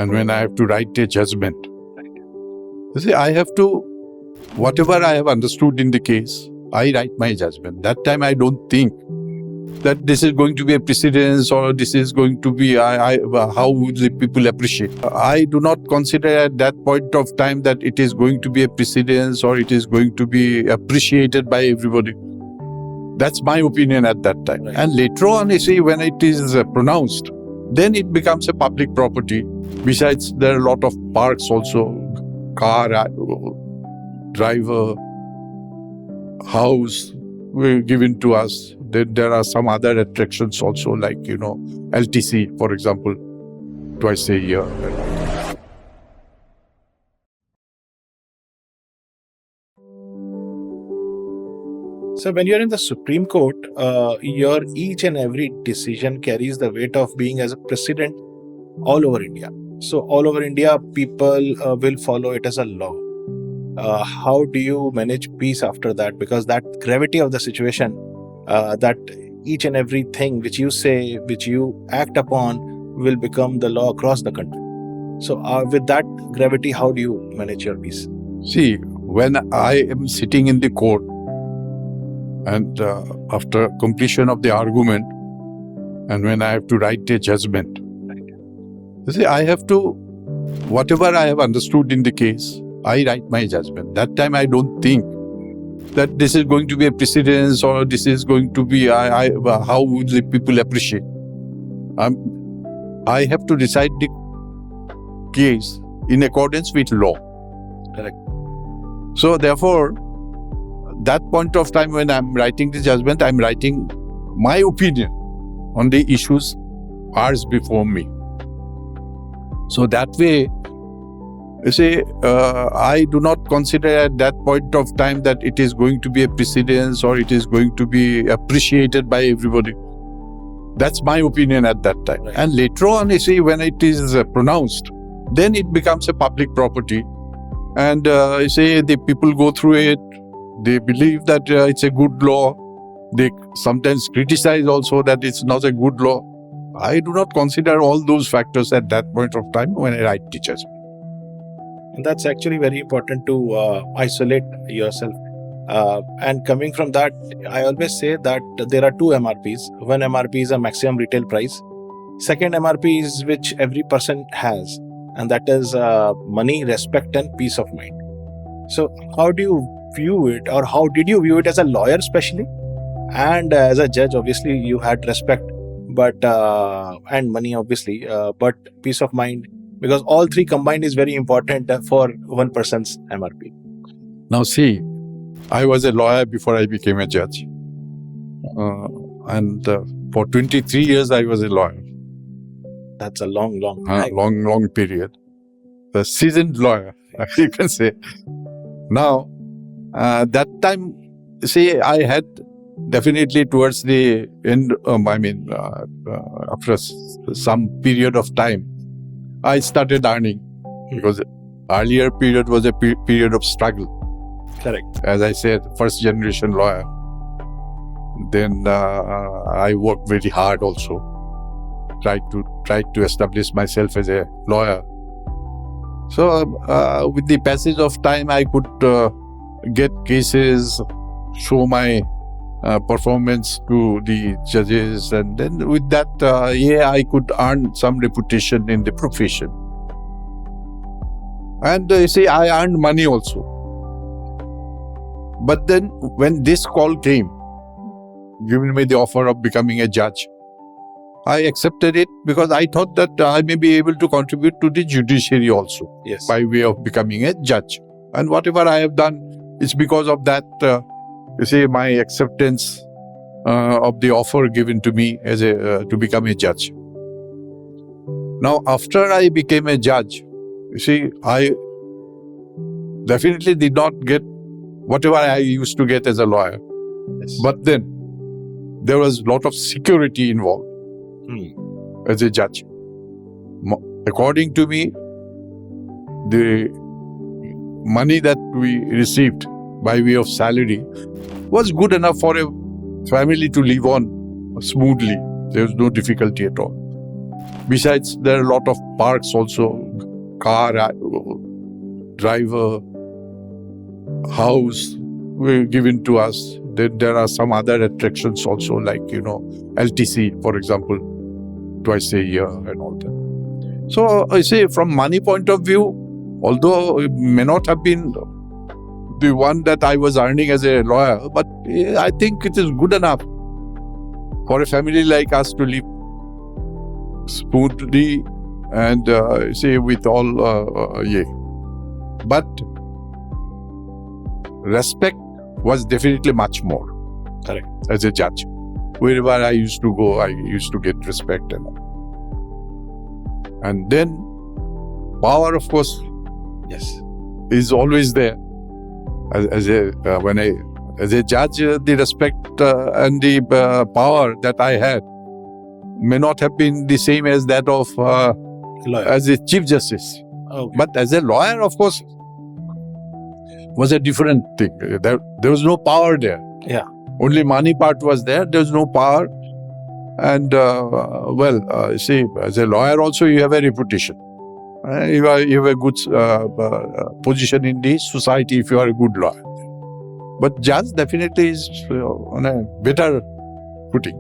And when I have to write a judgment, you see, I have to, whatever I have understood in the case, I write my judgment. That time I don't think that this is going to be a precedence or this is going to be, how would the people appreciate. I do not consider at that point of time that it is going to be a precedence or it is going to be appreciated by everybody. That's my opinion at that time. Right. And later on, you see, when it is pronounced, then it becomes a public property. Besides, there are a lot of parks also, car, driver, house were given to us. Then there are some other attractions also, like, LTC, for example, twice a year. So when you're in the Supreme Court, your each and every decision carries the weight of being as a precedent all over India. So all over India, people will follow it as a law. How do you manage peace after that? Because that gravity of the situation, that each and everything which you say, which you act upon, will become the law across the country. So with that gravity, how do you manage your peace? See, when I am sitting in the court and after completion of the argument and when I have to write a judgment, you see, I have to, whatever I have understood in the case, I write my judgment. That time I don't think that this is going to be a precedence or this is going to be, how would the people appreciate. I have to decide the case in accordance with law. Correct. So therefore, that point of time when I'm writing the judgment, I'm writing my opinion on the issues ours before me. So that way, you see, I do not consider at that point of time that it is going to be a precedence or it is going to be appreciated by everybody. That's my opinion at that time. Right. And later on, you see, when it is pronounced, then it becomes a public property. And you see, the people go through it. They believe that it's a good law. They sometimes criticize also that it's not a good law. I do not consider all those factors at that point of time when I write the judgment. And that's actually very important to isolate yourself. And coming from that, I always say that there are two MRPs. One MRP is a maximum retail price. Second MRP is which every person has, and that is money, respect, and peace of mind. So how do you view it, or how did you view it as a lawyer especially? And as a judge, obviously you had respect, but and money obviously, but peace of mind, because all three combined is very important for one person's MRP. Now see, I was a lawyer before I became a judge. And for 23 years I was a lawyer. That's a long time. Long period. A seasoned lawyer, you can say. Now, that time, see, I had definitely towards the end, after some period of time, I started earning, because earlier period was a period of struggle. Correct. As I said, first generation lawyer. Then I worked very hard also. Tried to establish myself as a lawyer. So with the passage of time, I could get cases, show my performance to the judges, and then with that, I could earn some reputation in the profession. And you see, I earned money also. But then when this call came, giving me the offer of becoming a judge, I accepted it because I thought that I may be able to contribute to the judiciary also. Yes. By way of becoming a judge. And whatever I have done is because of that, my acceptance of the offer given to me as to become a judge. Now, after I became a judge, I definitely did not get whatever I used to get as a lawyer. Yes. But then there was a lot of security involved as a judge. According to me, the money that we received by way of salary was good enough for a family to live on smoothly. There was no difficulty at all. Besides, there are a lot of parks also, car, driver, house were given to us. Then there are some other attractions also, like, LTC, for example, twice a year and all that. So I say, from money point of view, although it may not have been the one that I was earning as a lawyer, but I think it is good enough for a family like us to live smoothly and say with all But respect was definitely much more. Correct. As a judge, wherever I used to go, I used to get respect and all. And then power, of course, Yes. is always there. As a judge, the respect and the power that I had may not have been the same as that of Lawyer. as a chief justice. Okay. But as a lawyer, of course, was a different thing. There was no power there. Yeah. Only money part was there. There was no power. And see, as a lawyer also, you have a reputation. You have a good position in the society if you are a good lawyer. But judge definitely is on a better footing.